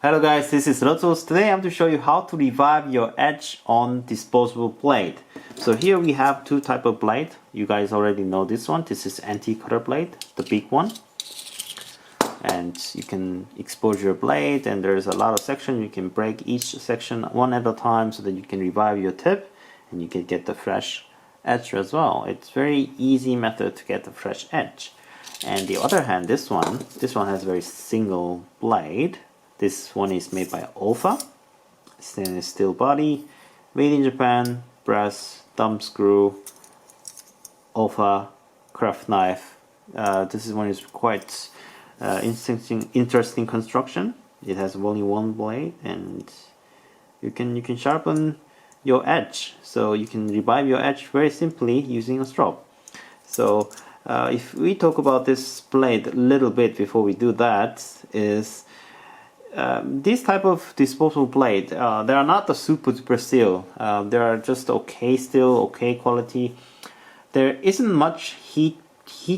Hello guys, this is leathertoolz. Today I'm to show you how to revive your edge on disposable blade. So here we have two type of blade. You guys already know this one. This is anti-cutter blade, the big one. And you can expose your blade, and there's a lot of section. You can break each section one at a time so that you can revive your tip and you can get the fresh edge as well. It's very easy method to get the fresh edge. And the other hand, this one has very single blade. This one is made by Alpha, stainless steel body, made in Japan, brass, thumb screw, Alpha craft knife. This one is quite interesting construction. It has only one blade, and you can sharpen your edge. So you can revive your edge very simply using a strop. So if we talk about this blade a little bit before we do that, is these type of disposable blade, they are not the super duper steel. They are just okay steel, okay quality. There isn't much heat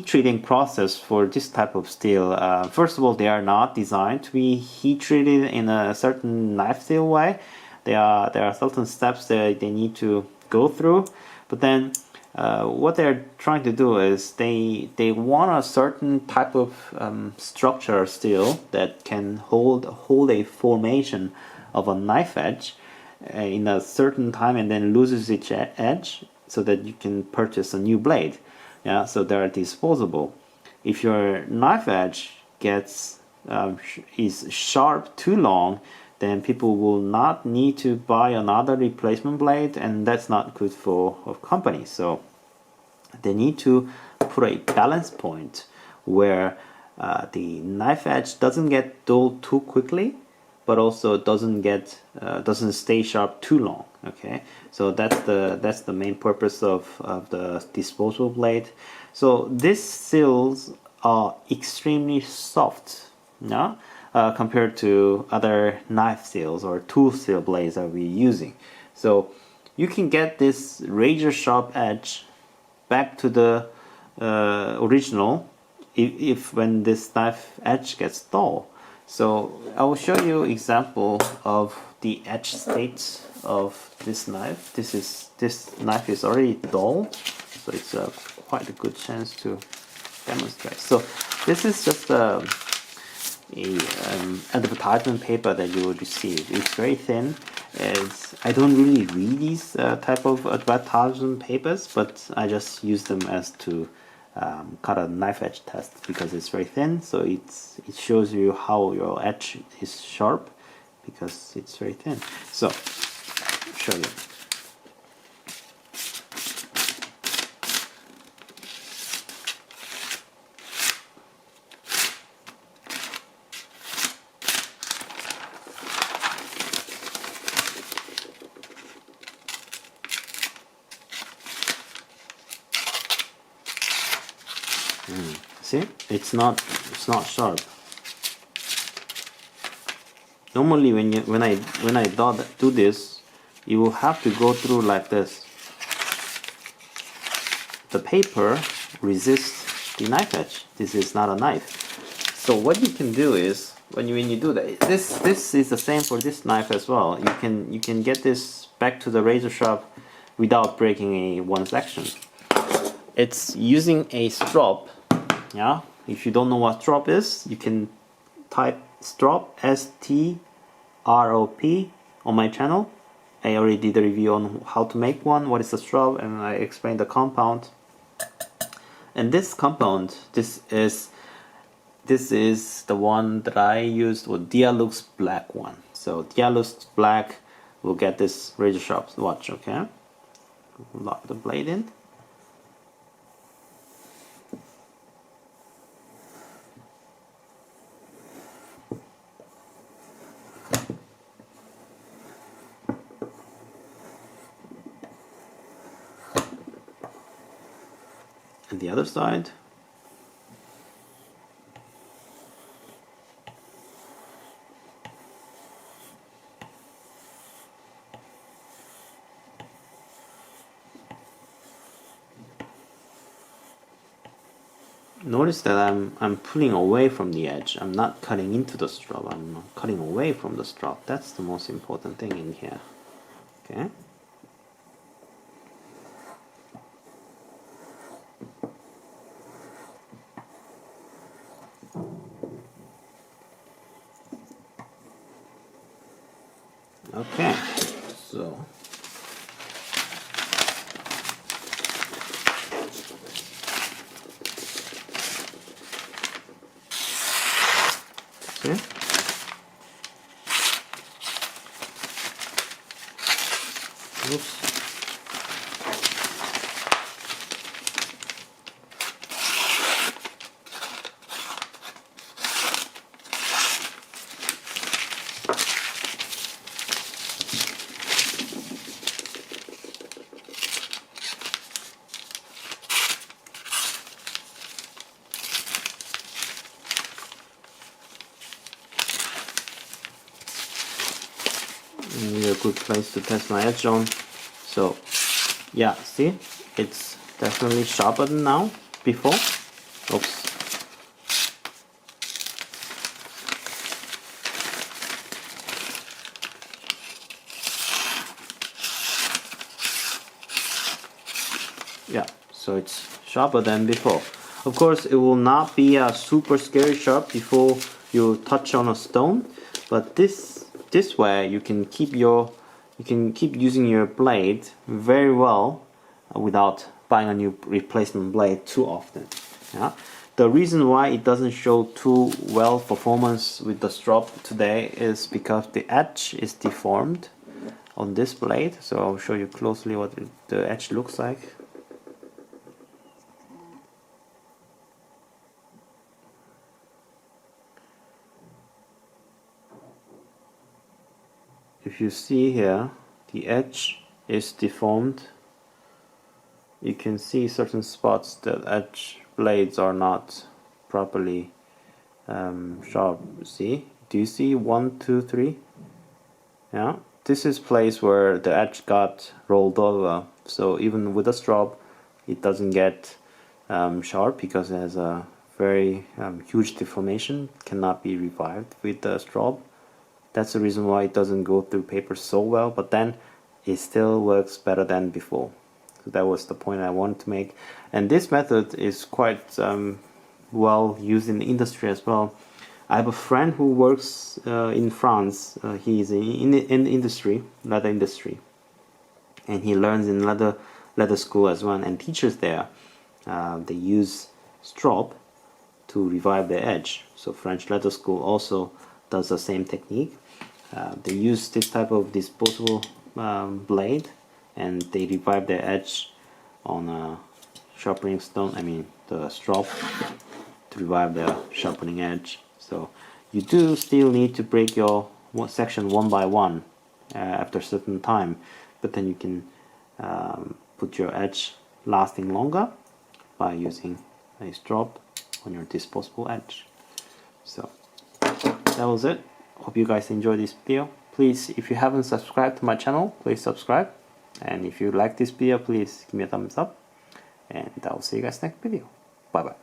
treating process for this type of steel. First of all, they are not designed to be heat treated in a certain knife steel way. There are certain steps that they need to go through, but then what they're trying to do is they want a certain type of structure steel that can hold a formation of a knife edge in a certain time and then loses its edge, so that you can purchase a new blade. Yeah, so they are disposable. If your knife edge gets is sharp too long, then people will not need to buy another replacement blade, and that's not good for a company. So they need to put a balance point where the knife edge doesn't get dull too quickly, but also doesn't stay sharp too long. Okay, so that's the main purpose of the disposable blade. So these seals are extremely soft, yeah, compared to other knife seals or tool seal blades that we're using. So you can get this razor sharp edge back to the original if when this knife edge gets dull. So I will show you example of the edge state of this knife. This knife is already dull, so it's quite a good chance to demonstrate. So this is just a advertisement paper that you will receive. It's very thin. I don't really read these type of advertisement papers, but I just use them as to cut a knife edge test, because it's very thin, so it shows you how your edge is sharp because it's very thin. So I'll show you. See, it's not sharp. Normally, when I do this, you will have to go through like this. The paper resists the knife edge. This is not a knife. So what you can do is when you do that, this is the same for this knife as well. You can get this back to the razor sharp without breaking one section. It's using a strop. Yeah, if you don't know what strop is, you can type strop, S-T-R-O-P, on my channel. I already did a review on how to make one, what is a strop, and I explained the compound. And this compound, this is the one that I used with Dialux Black one. So Dialux Black will get this razor sharp watch. Okay, lock the blade in. And the other side. Notice that I'm pulling away from the edge. I'm not cutting into the strop. I'm cutting away from the strop. That's the most important thing in here. Okay. Okay. So. Okay. Oops. A good place to test my edge on. So yeah, see, it's definitely sharper than now before. Oops. Yeah, so it's sharper than before. Of course, it will not be a super scary sharp before you touch on a stone, but this way you can keep using your blade very well without buying a new replacement blade too often. Yeah. The reason why it doesn't show too well performance with the strop today is because the edge is deformed on this blade. So I'll show you closely what the edge looks like. If you see here, the edge is deformed. You can see certain spots that edge blades are not properly sharp. See? Do you see 1, 2, 3? Yeah. This is place where the edge got rolled over. So even with a strop, it doesn't get sharp because it has a very huge deformation. Cannot be revived with the strop. That's the reason why it doesn't go through paper so well, but then it still works better than before. So that was the point I wanted to make. And this method is quite well used in the industry as well. I have a friend who works in France. He is in the industry, leather industry, and he learns in leather school as well and teaches there. They use strop to revive the edge. So French leather school also does the same technique. They use this type of disposable blade, and they revive the edge on a sharpening stone, I mean the strop, to revive the sharpening edge. So you do still need to break your section one by one after a certain time, but then you can put your edge lasting longer by using a strop on your disposable edge. So that was it. Hope you guys enjoyed this video. Please, if you haven't subscribed to my channel, please subscribe. And if you like this video, please give me a thumbs up. And I will see you guys next video. Bye bye.